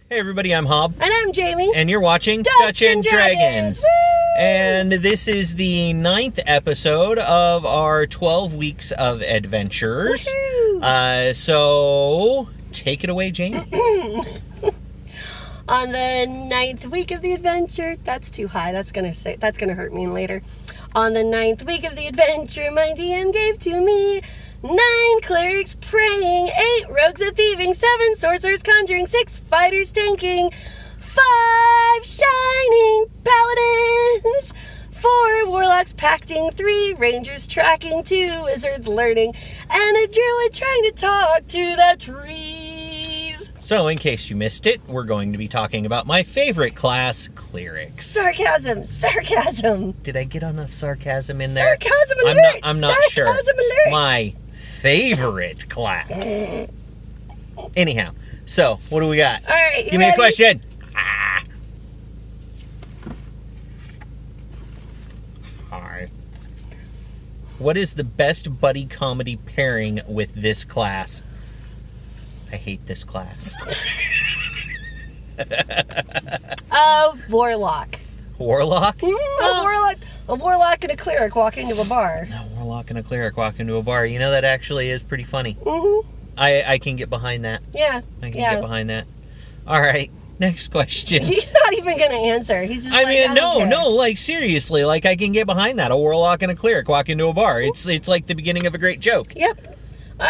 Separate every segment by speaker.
Speaker 1: Hey everybody, I'm Hob.
Speaker 2: And I'm Jamie.
Speaker 1: And you're watching
Speaker 2: Dungeons & Dragons.
Speaker 1: And this is the 9th episode of our 12 weeks of adventures. So, take it away, Jamie.
Speaker 2: On the 9th week of the adventure, that's too high. That's gonna hurt me later. On the 9th week of the adventure, my DM gave to me 9 clerics praying, 8 rogues a thieving, 7 sorcerers conjuring, 6 fighters tanking, 5 shining paladins, 4 warlocks pacting, 3 rangers tracking, 2 wizards learning, and a druid trying to talk to the trees.
Speaker 1: So, in case you missed it, we're going to be talking about my favorite class, Clerics.
Speaker 2: Sarcasm.
Speaker 1: Did I get enough sarcasm in there?
Speaker 2: Sarcasm alert.
Speaker 1: I'm not
Speaker 2: sarcasm
Speaker 1: sure.
Speaker 2: Alert.
Speaker 1: My favorite class. Anyhow, so what do we got?
Speaker 2: All right,
Speaker 1: give me
Speaker 2: ready?
Speaker 1: a question. Hi. What is the best buddy comedy pairing with this class? I hate this class.
Speaker 2: Warlock.
Speaker 1: Warlock?
Speaker 2: A warlock and a cleric walk into a bar.
Speaker 1: A warlock and a cleric walk into a bar. You know, that actually is pretty funny.
Speaker 2: Mm-hmm.
Speaker 1: I can get behind that.
Speaker 2: Yeah.
Speaker 1: I can get behind that. All right, next question.
Speaker 2: He's not even going to answer. He's just
Speaker 1: no, like seriously, like I can get behind that. A warlock and a cleric walk into a bar. It's like the beginning of a great joke.
Speaker 2: Yep.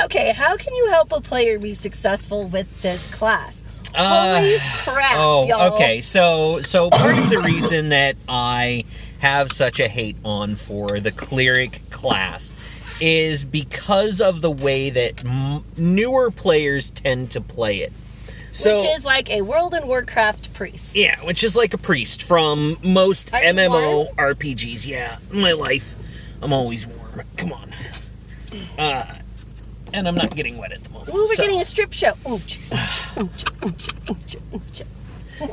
Speaker 2: Okay, how can you help a player be successful with this class? Holy crap, y'all.
Speaker 1: Okay, so part of the reason that I have such a hate on for the cleric class is because of the way that newer players tend to play it. So,
Speaker 2: which is like a World of Warcraft priest.
Speaker 1: Yeah, which is like a priest from most MMO RPGs. Yeah, my life. I'm always warm. Come on. And I'm not getting wet at the moment.
Speaker 2: Ooh, we're getting a strip show.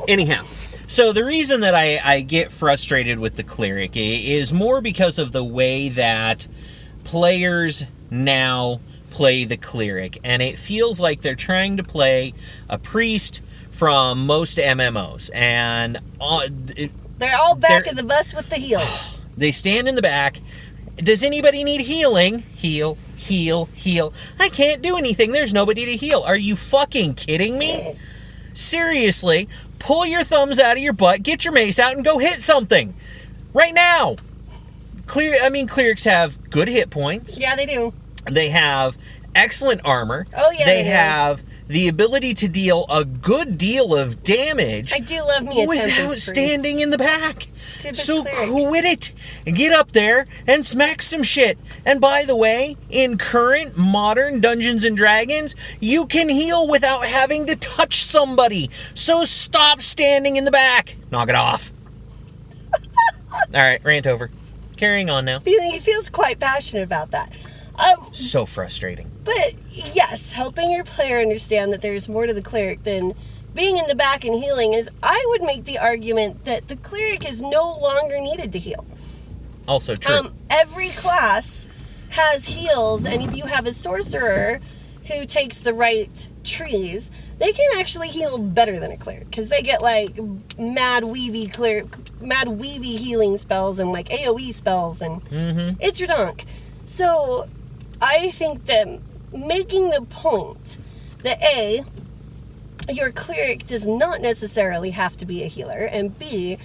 Speaker 1: Anyhow, so the reason that I get frustrated with the cleric is more because of the way that players now play the cleric. And it feels like they're trying to play a priest from most MMOs. And
Speaker 2: they're all back of the bus with the heals.
Speaker 1: They stand in the back. Does anybody need healing? Heal. I can't do anything. There's nobody to heal. Are you fucking kidding me? Seriously, pull your thumbs out of your butt, get your mace out, and go hit something. Right now. Clerics have good hit points.
Speaker 2: Yeah, they do.
Speaker 1: They have excellent armor.
Speaker 2: Oh, yeah,
Speaker 1: they have the ability to deal a good deal of damage.
Speaker 2: I do love me a
Speaker 1: without standing in the back. So
Speaker 2: cleric.
Speaker 1: quit it and get up there and smack some shit. And by the way, in current modern Dungeons and Dragons, you can heal without having to touch somebody. So stop standing in the back. Knock it off. All right, rant over. Carrying on now.
Speaker 2: He feels quite passionate about that.
Speaker 1: So frustrating.
Speaker 2: But yes, helping your player understand that there's more to the cleric than being in the back and healing is, I would make the argument that the cleric is no longer needed to heal.
Speaker 1: Also true.
Speaker 2: Every class has heals, and if you have a sorcerer who takes the right trees, they can actually heal better than a cleric, because they get like mad weavy healing spells and like AoE spells, and it's redonk. So I think that making the point that A, your cleric does not necessarily have to be a healer, and B,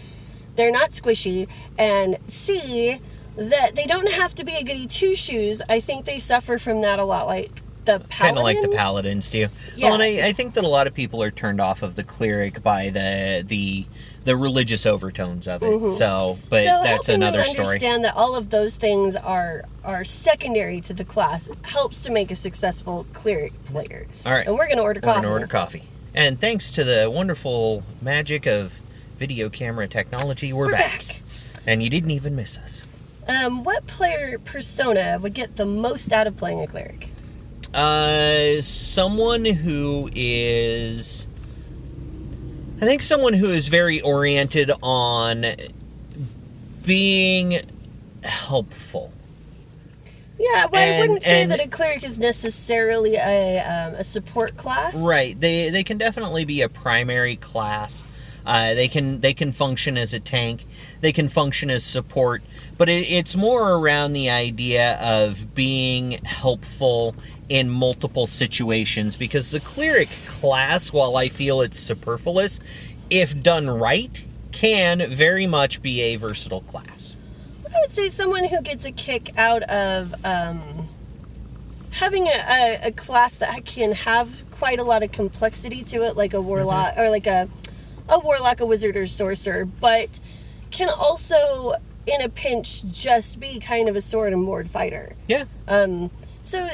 Speaker 2: they're not squishy, and C, that they don't have to be a goody two-shoes. I think they suffer from that a lot, like the paladin.
Speaker 1: Kind of like the paladins do.
Speaker 2: Yeah.
Speaker 1: Well, and I think that a lot of people are turned off of the cleric by the religious overtones of it. So that's another story.
Speaker 2: Understand that all of those things are secondary to the class helps to make a successful cleric player.
Speaker 1: All right.
Speaker 2: And we're going to order coffee.
Speaker 1: We're going to order coffee. And thanks to the wonderful magic of video camera technology, we're back. And you didn't even miss us.
Speaker 2: What player persona would get the most out of playing a cleric?
Speaker 1: Someone who is... I think someone who is very oriented on being helpful.
Speaker 2: Yeah, but I wouldn't say that a cleric is necessarily a support class.
Speaker 1: Right. They can definitely be a primary class. They can function as a tank. They can function as support. But it's more around the idea of being helpful in multiple situations, because the cleric class, while I feel it's superfluous, if done right, can very much be a versatile class.
Speaker 2: I would say someone who gets a kick out of having a class that can have quite a lot of complexity to it, like a warlock, or like a warlock, a wizard, or sorcerer, but can also, in a pinch, just be kind of a sword and board fighter.
Speaker 1: Yeah.
Speaker 2: So,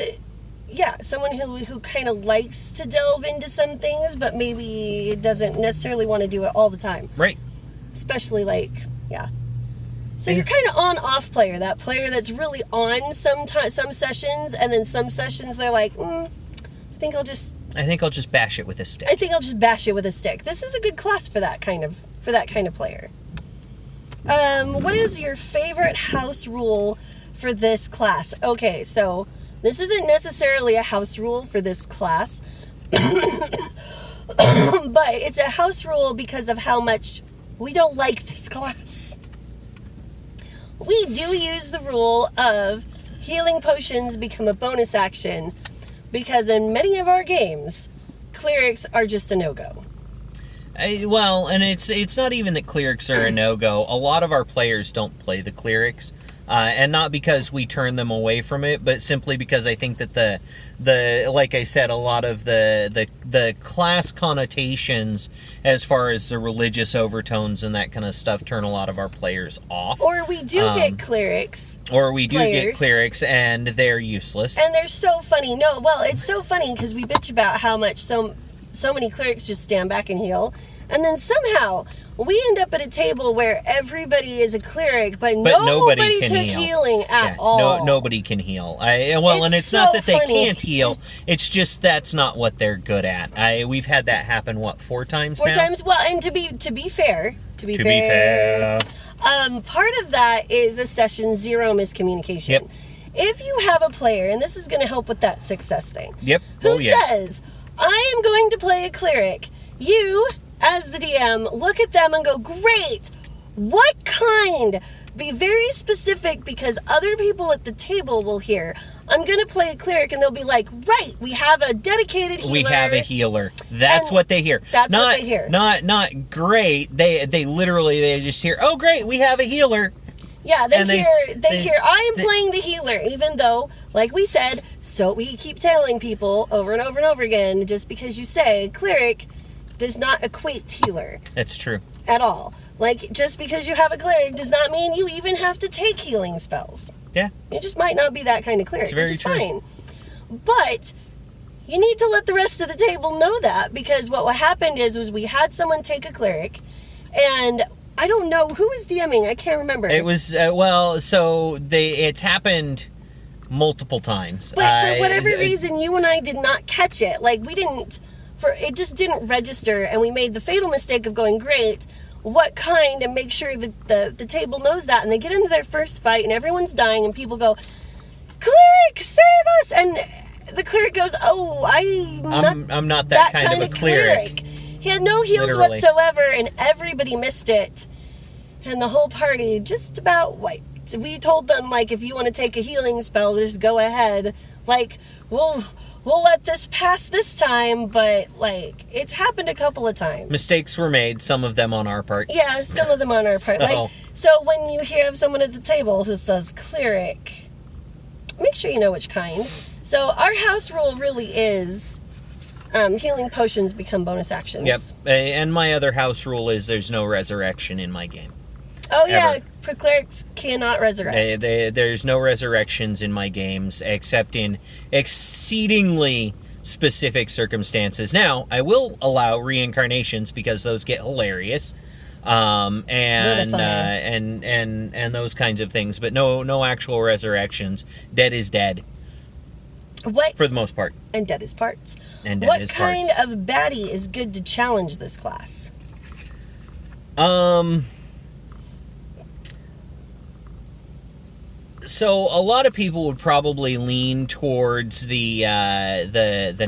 Speaker 2: yeah, someone who kind of likes to delve into some things, but maybe doesn't necessarily want to do it all the time.
Speaker 1: Right.
Speaker 2: Especially, like, yeah. So you're kind of on-off player, that player that's really on some sessions, and then some sessions they're like, I think I'll just
Speaker 1: bash it with a stick.
Speaker 2: I think I'll just bash it with a stick. This is a good class for that kind of player. What is your favorite house rule for this class? Okay, so this isn't necessarily a house rule for this class, but it's a house rule because of how much we don't like this class. We do use the rule of healing potions become a bonus action, because in many of our games, clerics are just a no-go.
Speaker 1: And it's not even that clerics are a no-go. A lot of our players don't play the clerics, and not because we turn them away from it, but simply because I think that the like I said, a lot of the class connotations as far as the religious overtones and that kind of stuff turn a lot of our players off.
Speaker 2: Or we do get clerics.
Speaker 1: Or we do get clerics, and they're useless.
Speaker 2: And they're so funny. No, well, it's so funny because we bitch about how much so many clerics just stand back and heal, and then somehow we end up at a table where everybody is a cleric, but nobody took healing at all.
Speaker 1: Nobody can heal. And it's so not that they can't heal. It's just that's not what they're good at. We've had that happen 4 times now?
Speaker 2: 4 times. Well, and to be fair, part of that is a session 0 miscommunication.
Speaker 1: Yep.
Speaker 2: If you have a player, and this is going to help with that success thing.
Speaker 1: Yep.
Speaker 2: Who says, I am going to play a cleric. You, as the DM, look at them and go, great, what kind? Be very specific, because other people at the table will hear, I'm going to play a cleric, and they'll be like, right, we have a dedicated healer.
Speaker 1: We have a healer. That's what they hear.
Speaker 2: That's what they hear.
Speaker 1: Not great. They just hear, oh, great, we have a healer.
Speaker 2: Yeah, they hear, I am playing the healer, even though, like we said, so we keep telling people over and over and over again, just because you say cleric does not equate healer.
Speaker 1: That's true.
Speaker 2: At all. Like, just because you have a cleric does not mean you even have to take healing spells.
Speaker 1: Yeah.
Speaker 2: You just might not be that kind of cleric.
Speaker 1: It's very true.
Speaker 2: Fine. But you need to let the rest of the table know that, because what happened is we had someone take a cleric, and I don't know who was DMing. I can't remember.
Speaker 1: It was it's happened multiple times.
Speaker 2: But for whatever reason, you and I did not catch it. Like, it just didn't register, and we made the fatal mistake of going, great, what kind, and make sure that the table knows that, and they get into their first fight, and everyone's dying, and people go, cleric, save us! And the cleric goes, oh, I'm not that kind of a cleric. He had no heals whatsoever, and everybody missed it. And the whole party just about wiped. We told them, like, if you want to take a healing spell, just go ahead. Like, we'll let this pass this time, but, like, it's happened a couple of times.
Speaker 1: Mistakes were made, some of them on our part.
Speaker 2: Yeah, some of them on our part. So when you hear of someone at the table who says cleric, make sure you know which kind. So our house rule really is healing potions become bonus actions.
Speaker 1: Yep. And my other house rule is there's no resurrection in my game.
Speaker 2: Oh, yeah. Clerics cannot resurrect.
Speaker 1: There's no resurrections in my games, except in exceedingly specific circumstances. Now, I will allow reincarnations, because those get hilarious. And those kinds of things, but no actual resurrections. Dead is dead.
Speaker 2: What?
Speaker 1: For the most part.
Speaker 2: And dead is parts.
Speaker 1: What
Speaker 2: kind of baddie is good to challenge this class?
Speaker 1: So a lot of people would probably lean towards the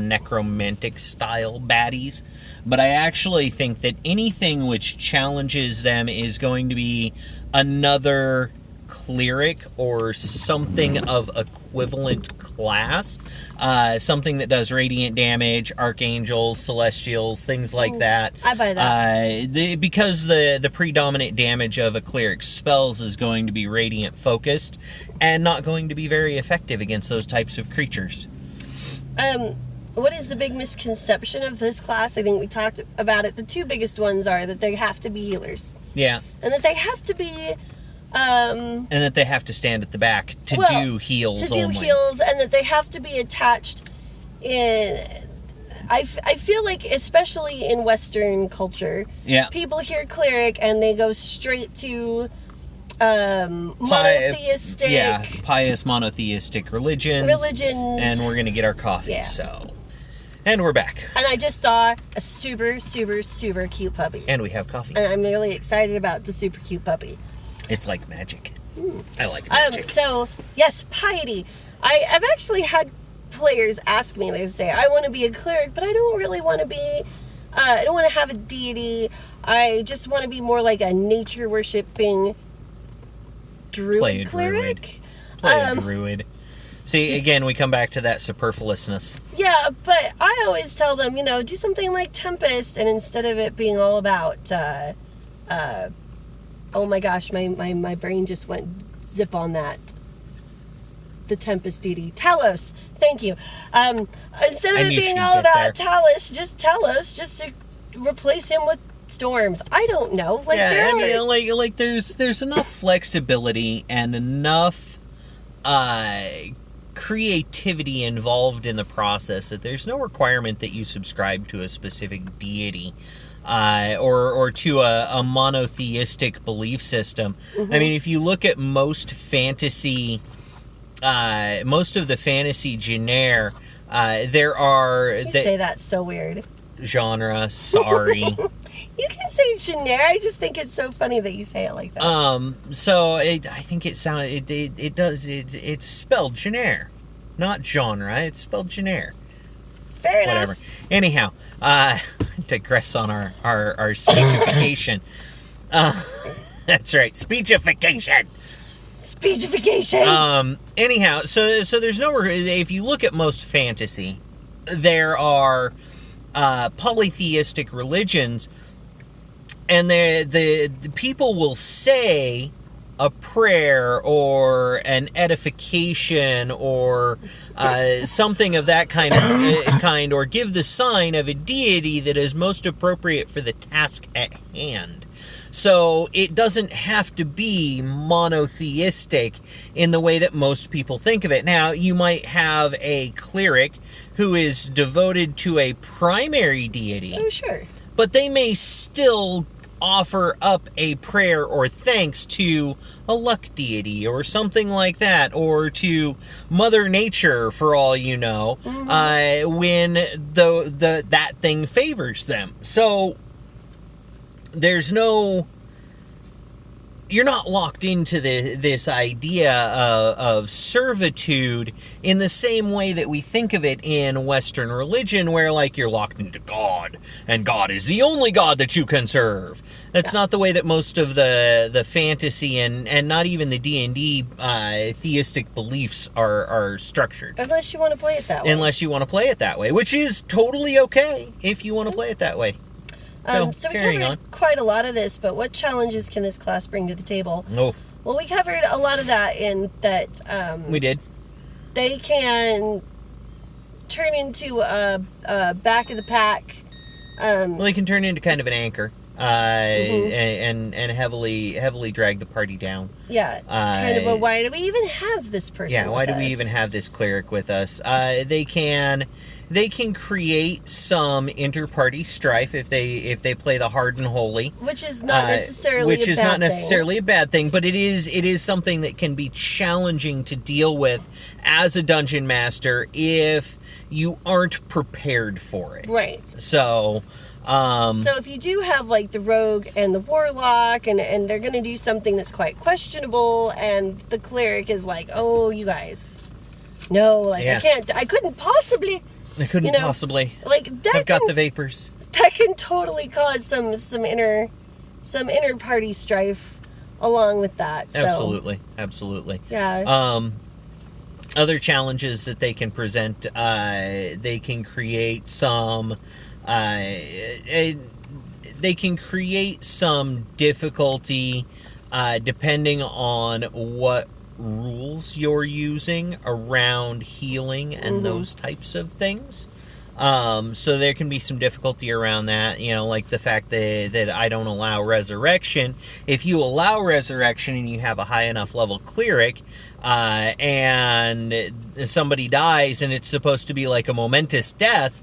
Speaker 1: necromantic style baddies, but I actually think that anything which challenges them is going to be another cleric or something of equivalent class, something that does radiant damage, archangels, celestials, things like that.
Speaker 2: I buy that.
Speaker 1: Because the predominant damage of a cleric's spells is going to be radiant focused and not going to be very effective against those types of creatures.
Speaker 2: What is the big misconception of this class? I think we talked about it. The two biggest ones are that they have to be healers.
Speaker 1: Yeah.
Speaker 2: And that they have to be...
Speaker 1: and that they have to stand at the back to do heals only.
Speaker 2: To do heals, and that they have to be attached in... I feel like, especially in Western culture, people hear cleric and they go straight to monotheistic...
Speaker 1: pious monotheistic religions. And we're going to get our coffee, so... And we're back.
Speaker 2: And I just saw a super, super, super cute puppy.
Speaker 1: And we have coffee.
Speaker 2: And I'm really excited about the super cute puppy.
Speaker 1: It's like magic. I like magic.
Speaker 2: So, yes, piety. I've actually had players ask me, they say, I want to be a cleric, but I don't really want to be, I don't want to have a deity. I just want to be more like a nature worshipping druid cleric.
Speaker 1: Play a druid. See, again, we come back to that superfluousness.
Speaker 2: Yeah, but I always tell them, do something like Tempest, and instead of it being all about, oh my gosh, my brain just went zip on that. The Tempest deity. Talos. Thank you. Instead of it being all about Talos, just Talos, just to replace him with storms. I don't know.
Speaker 1: There's enough flexibility and enough creativity involved in the process that there's no requirement that you subscribe to a specific deity. Or to a monotheistic belief system. Mm-hmm. I mean, if you look at most of the fantasy genre, there are...
Speaker 2: You say that's so weird.
Speaker 1: Genre, sorry.
Speaker 2: You can say genre, I just think it's so funny that you say it like that.
Speaker 1: So I think it's spelled genre, not genre, it's spelled genre.
Speaker 2: Fair enough.
Speaker 1: Whatever. Anyhow, digress on our speechification. That's right, speechification. Anyhow, so there's no... If you look at most fantasy, there are polytheistic religions, and the people will say a prayer or an edification or something of that kind, or give the sign of a deity that is most appropriate for the task at hand. So it doesn't have to be monotheistic in the way that most people think of it. Now, you might have a cleric who is devoted to a primary deity.
Speaker 2: Oh, sure.
Speaker 1: But they may still offer up a prayer or thanks to a luck deity or something like that, or to Mother Nature, for all you know, when that thing favors them. So there's no... You're not locked into this idea of servitude in the same way that we think of it in Western religion, where, like, you're locked into God, and God is the only God that you can serve. That's not the way that most of the fantasy and not even the D&D theistic beliefs are structured.
Speaker 2: Unless you want to play it that way.
Speaker 1: Unless you want to play it that way, which is totally okay if you want to play it that way.
Speaker 2: So we covered quite a lot of this, but what challenges can this class bring to the table?
Speaker 1: Oh.
Speaker 2: Well, we covered a lot of that in that...
Speaker 1: we did.
Speaker 2: They can turn into a back of the pack.
Speaker 1: Well, they can turn into kind of an anchor. And heavily drag the party down.
Speaker 2: Yeah, kind of a, why do we even have this person with us?
Speaker 1: Why do we even have this cleric with us? They can create some inter-party strife if they play the hard and holy,
Speaker 2: which is not necessarily
Speaker 1: a bad thing, but it is something that can be challenging to deal with as a dungeon master if you aren't prepared for it.
Speaker 2: Right.
Speaker 1: So
Speaker 2: So if you do have like the rogue and the warlock, and they're going to do something that's quite questionable, and the cleric is like, oh, you guys, no, like I couldn't possibly.
Speaker 1: Possibly.
Speaker 2: Like that
Speaker 1: I've got the vapors.
Speaker 2: That can totally cause some inner party strife along with that. So.
Speaker 1: Absolutely.
Speaker 2: Yeah.
Speaker 1: Other challenges that they can present, they can create some difficulty depending on what rules you're using around healing and those types of things. So there can be some difficulty around that, like the fact that I don't allow resurrection. If you allow resurrection and you have a high enough level cleric, and somebody dies and it's supposed to be like a momentous death,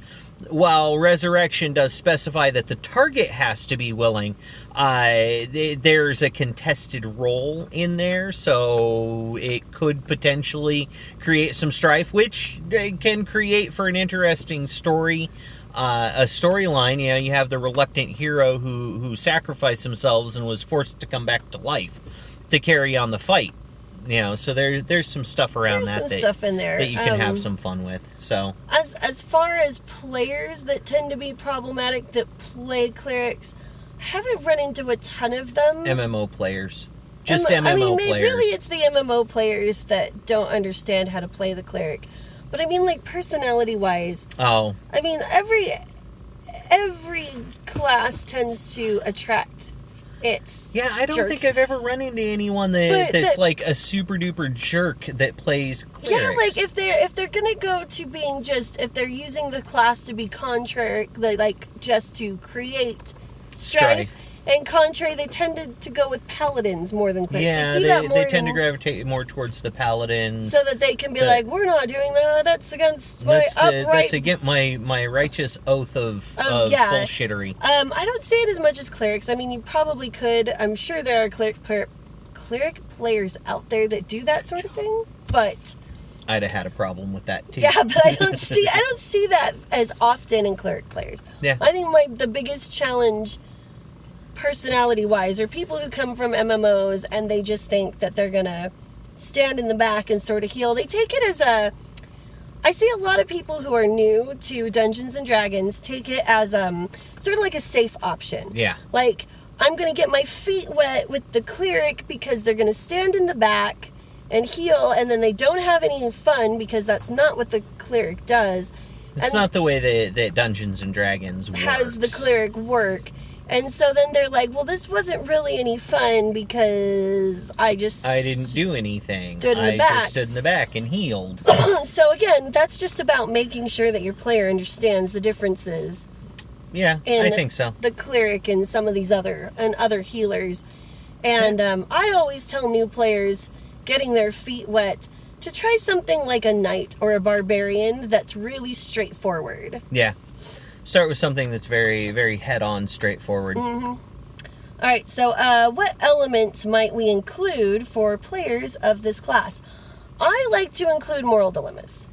Speaker 1: while resurrection does specify that the target has to be willing, there's a contested role in there, so it could potentially create some strife, which can create for an interesting story, a storyline. You have the reluctant hero who sacrificed themselves and was forced to come back to life to carry on the fight. So there's some stuff around
Speaker 2: stuff in there
Speaker 1: that you can have some fun with. So
Speaker 2: as far as players that tend to be problematic that play clerics, I haven't run into a ton of them.
Speaker 1: MMO players, MMO players.
Speaker 2: Really, it's the MMO players that don't understand how to play the cleric. But I mean, like personality-wise.
Speaker 1: Oh.
Speaker 2: I mean, every class tends to attract.
Speaker 1: I don't think I've ever run into anyone that's like a super duper jerk that plays clerics.
Speaker 2: Yeah, like if they're gonna go to being if they're using the class to be contrary, like just to create strife. And contrary, they tended to go with paladins more than clerics.
Speaker 1: Yeah, they tend to gravitate more towards the paladins.
Speaker 2: So that they can be like, we're not doing that. That's against my upright...
Speaker 1: That's against my righteous oath of bullshittery.
Speaker 2: I don't see it as much as clerics. I mean, you probably could. I'm sure there are cleric players out there that do that sort of thing, but...
Speaker 1: I'd have had a problem with that too.
Speaker 2: Yeah, but I don't see that as often in cleric players.
Speaker 1: Yeah.
Speaker 2: I think the biggest challenge... personality-wise, or people who come from MMOs and they just think that they're gonna stand in the back and sort of heal. They take it as I see a lot of people who are new to Dungeons and Dragons take it as sort of like a safe option.
Speaker 1: Yeah.
Speaker 2: Like, I'm gonna get my feet wet with the cleric because they're gonna stand in the back and heal, and then they don't have any fun because that's not what the cleric does.
Speaker 1: It's not the way that Dungeons and Dragons works.
Speaker 2: Has the cleric work. And so then they're like, well, this wasn't really any fun because I didn't
Speaker 1: do anything.
Speaker 2: I
Speaker 1: just stood in the back and healed.
Speaker 2: So again, that's just about making sure that your player understands the differences.
Speaker 1: Yeah, I think so.
Speaker 2: The cleric and some of these other healers. And I always tell new players getting their feet wet to try something like a knight or a barbarian that's really straightforward.
Speaker 1: Yeah. Start with something that's very, very head-on, straightforward.
Speaker 2: Mm-hmm. All right, so what elements might we include for players of this class? I like to include moral dilemmas,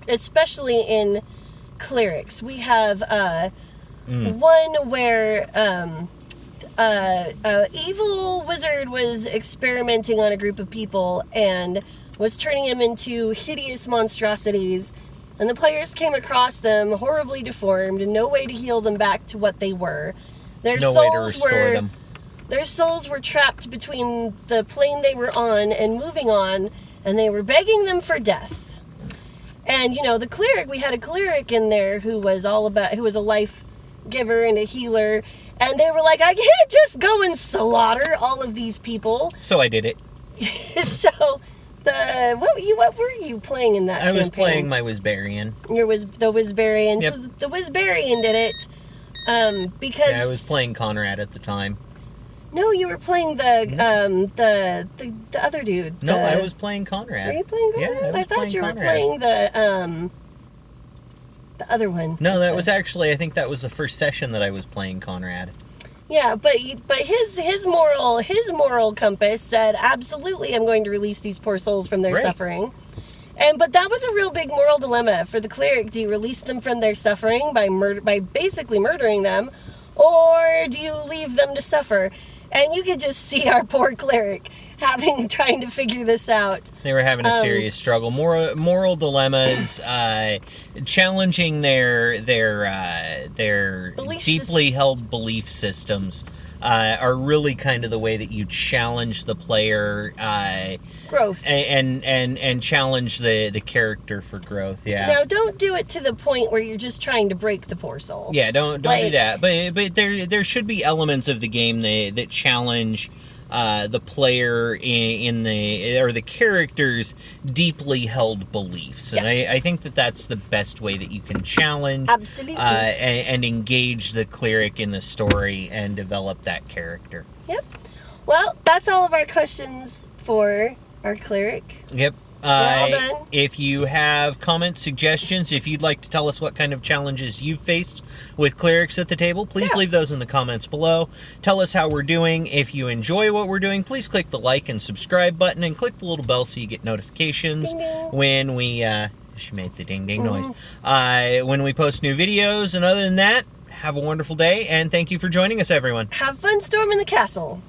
Speaker 2: especially in clerics. We have one where evil wizard was experimenting on a group of people and was turning them into hideous monstrosities. And the players came across them horribly deformed and no way to heal them back to what they were. Their souls were trapped between the plane they were on and moving on, and they were begging them for death. And, the cleric, we had a cleric in there who was a life giver and a healer, and they were like, I can't just go and slaughter all of these people.
Speaker 1: So I did it.
Speaker 2: So... What were you playing in that campaign?
Speaker 1: I was playing my Wizbarian.
Speaker 2: The Wizbarian.
Speaker 1: Yep.
Speaker 2: So the Wizbarian did it because...
Speaker 1: Yeah, I was playing Conrad at the time.
Speaker 2: No, you were playing the other dude.
Speaker 1: No, I was playing Conrad.
Speaker 2: Were you playing Conrad?
Speaker 1: Yeah,
Speaker 2: I thought you were playing the other one.
Speaker 1: No, that was actually, I think that was the first session that I was playing Conrad.
Speaker 2: Yeah, but his moral compass said, absolutely, I'm going to release these poor souls from their suffering. But that was a real big moral dilemma for the cleric. Do you release them from their suffering by basically murdering them, or do you leave them to suffer? And you could just see our poor cleric trying to figure this out.
Speaker 1: They were having a serious struggle. Moral dilemmas, challenging their deeply held belief systems are really kind of the way that you challenge the player
Speaker 2: growth
Speaker 1: and challenge the character for growth. Yeah.
Speaker 2: Now, don't do it to the point where you're just trying to break the poor soul.
Speaker 1: Yeah, don't do that. But there should be elements of the game that challenge the player in the character's deeply held beliefs. And I think that's the best way that you can challenge and engage the cleric in the story and develop that character.
Speaker 2: Yep. Well, that's all of our questions for our cleric.
Speaker 1: Yep.
Speaker 2: All done.
Speaker 1: If you have comments, suggestions, if you'd like to tell us what kind of challenges you've faced with clerics at the table, please leave those in the comments below. Tell us how we're doing. If you enjoy what we're doing, please click the like and subscribe button and click the little bell so you get notifications
Speaker 2: ding, ding.
Speaker 1: when we... she made the ding ding noise. When we post new videos. And other than that, have a wonderful day, and thank you for joining us, everyone.
Speaker 2: Have fun storming the castle.